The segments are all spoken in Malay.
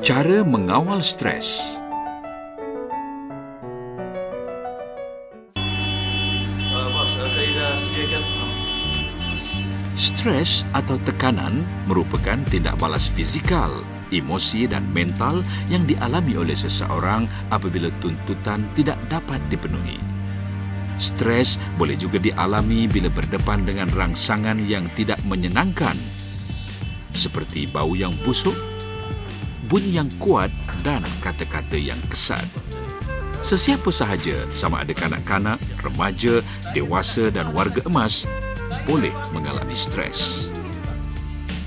Cara mengawal stres. Bos, saya dah sediakan. Stres atau tekanan merupakan tindak balas fizikal, emosi dan mental yang dialami oleh seseorang apabila tuntutan tidak dapat dipenuhi. Stres boleh juga dialami bila berdepan dengan rangsangan yang tidak menyenangkan, seperti bau yang busuk, bunyi yang kuat dan kata-kata yang kesat. Sesiapa sahaja, sama ada kanak-kanak, remaja, dewasa dan warga emas, boleh mengalami stres.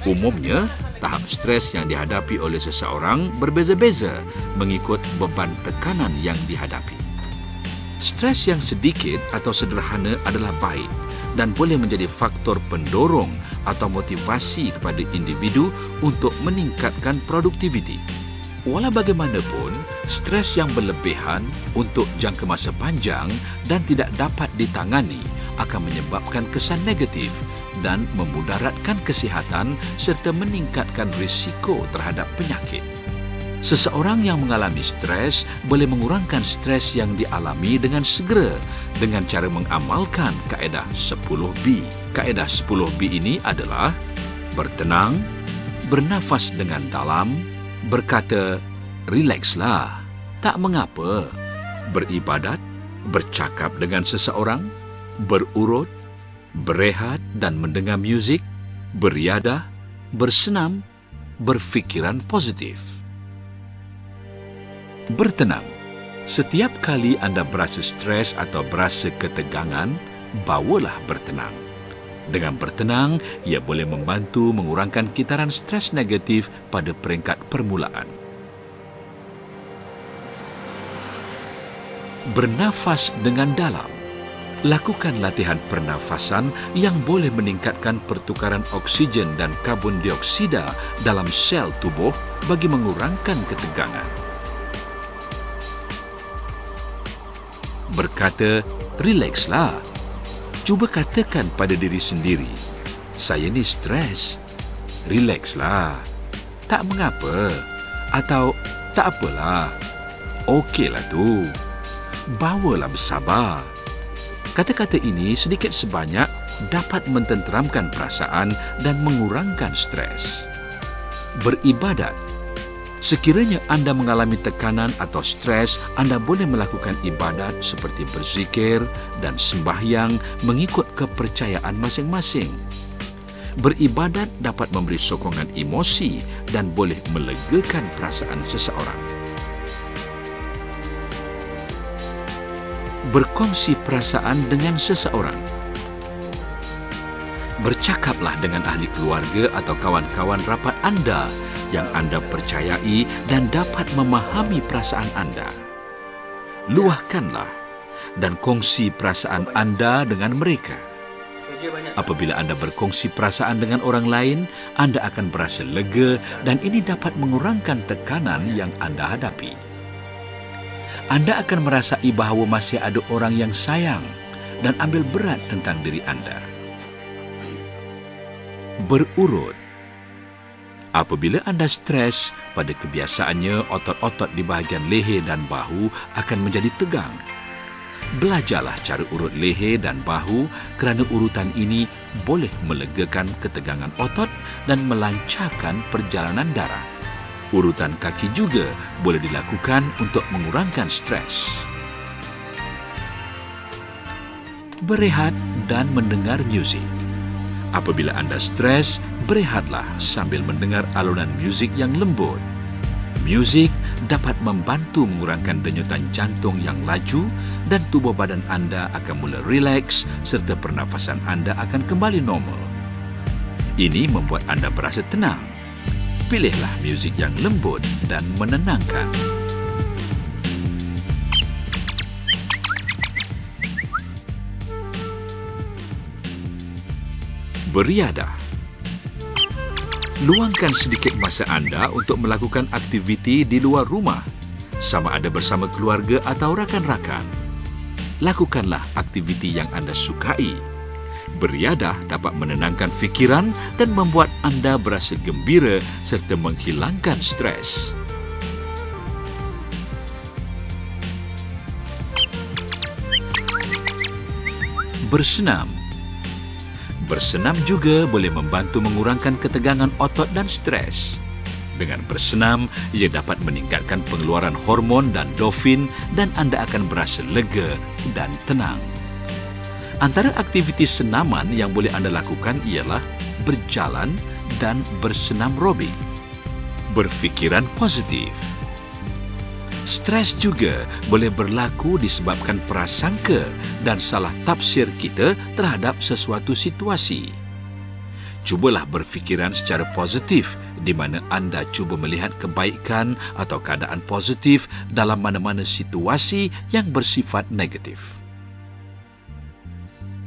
Umumnya, tahap stres yang dihadapi oleh seseorang berbeza-beza mengikut beban tekanan yang dihadapi. Stres yang sedikit atau sederhana adalah baik dan boleh menjadi faktor pendorong atau motivasi kepada individu untuk meningkatkan produktiviti. Walau bagaimanapun, stres yang berlebihan untuk jangka masa panjang dan tidak dapat ditangani akan menyebabkan kesan negatif dan memudaratkan kesihatan serta meningkatkan risiko terhadap penyakit. Seseorang yang mengalami stres boleh mengurangkan stres yang dialami dengan segera dengan cara mengamalkan kaedah 10B. Kaedah 10B ini adalah bertenang, bernafas dengan dalam, berkata, "Rilekslah, tak mengapa," beribadat, bercakap dengan seseorang, berurut, berehat dan mendengar muzik, beriadah, bersenam, berfikiran positif. Bertenang. Setiap kali anda berasa stres atau berasa ketegangan, bawalah bertenang. Dengan bertenang, ia boleh membantu mengurangkan kitaran stres negatif pada peringkat permulaan. Bernafas dengan dalam. Lakukan latihan pernafasan yang boleh meningkatkan pertukaran oksigen dan karbon dioksida dalam sel tubuh bagi mengurangkan ketegangan. Berkata, "Rilekslah." Cuba katakan pada diri sendiri, "Saya ni stres." "Rilekslah." "Tak mengapa." Atau "Tak apalah." "Okeylah tu." "Bawalah bersabar." Kata-kata ini sedikit sebanyak dapat mententeramkan perasaan dan mengurangkan stres. Beribadat. Sekiranya anda mengalami tekanan atau stres, anda boleh melakukan ibadat seperti berzikir dan sembahyang mengikut kepercayaan masing-masing. Beribadat dapat memberi sokongan emosi dan boleh melegakan perasaan seseorang. Berkongsi perasaan dengan seseorang. Bercakaplah dengan ahli keluarga atau kawan-kawan rapat anda yang anda percayai dan dapat memahami perasaan anda. Luahkanlah dan kongsi perasaan anda dengan mereka. Apabila anda berkongsi perasaan dengan orang lain, anda akan berasa lega dan ini dapat mengurangkan tekanan yang anda hadapi. Anda akan merasai bahawa masih ada orang yang sayang dan ambil berat tentang diri anda. Berurut. Apabila anda stres, pada kebiasaannya otot-otot di bahagian leher dan bahu akan menjadi tegang. Belajarlah cara urut leher dan bahu kerana urutan ini boleh melegakan ketegangan otot dan melancarkan perjalanan darah. Urutan kaki juga boleh dilakukan untuk mengurangkan stres. Berehat dan mendengar muzik. Apabila anda stres, berehatlah sambil mendengar alunan muzik yang lembut. Muzik dapat membantu mengurangkan denyutan jantung yang laju dan tubuh badan anda akan mula rileks serta pernafasan anda akan kembali normal. Ini membuat anda berasa tenang. Pilihlah muzik yang lembut dan menenangkan. Beriadah. Luangkan sedikit masa anda untuk melakukan aktiviti di luar rumah, sama ada bersama keluarga atau rakan-rakan. Lakukanlah aktiviti yang anda sukai. Beriadah dapat menenangkan fikiran dan membuat anda berasa gembira serta menghilangkan stres. Bersenam. Bersenam juga boleh membantu mengurangkan ketegangan otot dan stres. Dengan bersenam, ia dapat meningkatkan pengeluaran hormon dan endorfin dan anda akan berasa lega dan tenang. Antara aktiviti senaman yang boleh anda lakukan ialah berjalan dan bersenam robik. Berfikiran positif. Stres juga boleh berlaku disebabkan prasangka dan salah tafsir kita terhadap sesuatu situasi. Cubalah berfikiran secara positif di mana anda cuba melihat kebaikan atau keadaan positif dalam mana-mana situasi yang bersifat negatif.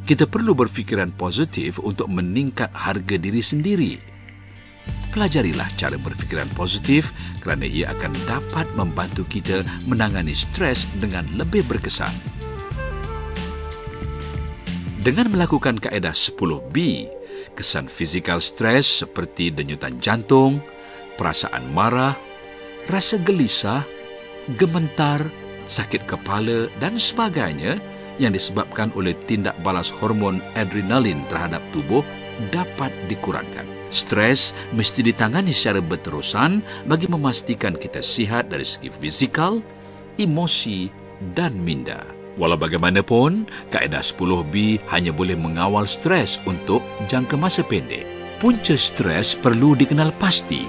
Kita perlu berfikiran positif untuk meningkat harga diri sendiri. Pelajarilah cara berfikiran positif kerana ia akan dapat membantu kita menangani stres dengan lebih berkesan. Dengan melakukan kaedah 10B, kesan fizikal stres seperti denyutan jantung, perasaan marah, rasa gelisah, gementar, sakit kepala dan sebagainya yang disebabkan oleh tindak balas hormon adrenalin terhadap tubuh dapat dikurangkan. Stres mesti ditangani secara berterusan bagi memastikan kita sihat dari segi fizikal, emosi dan minda. Walau bagaimanapun, kaedah 10B hanya boleh mengawal stres untuk jangka masa pendek. Punca stres perlu dikenal pasti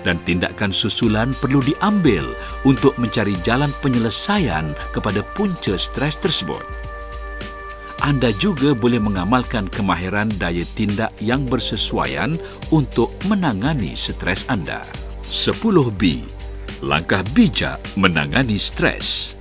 dan tindakan susulan perlu diambil untuk mencari jalan penyelesaian kepada punca stres tersebut. Anda juga boleh mengamalkan kemahiran daya tindak yang bersesuaian untuk menangani stres anda. 10B. Langkah bijak menangani stres.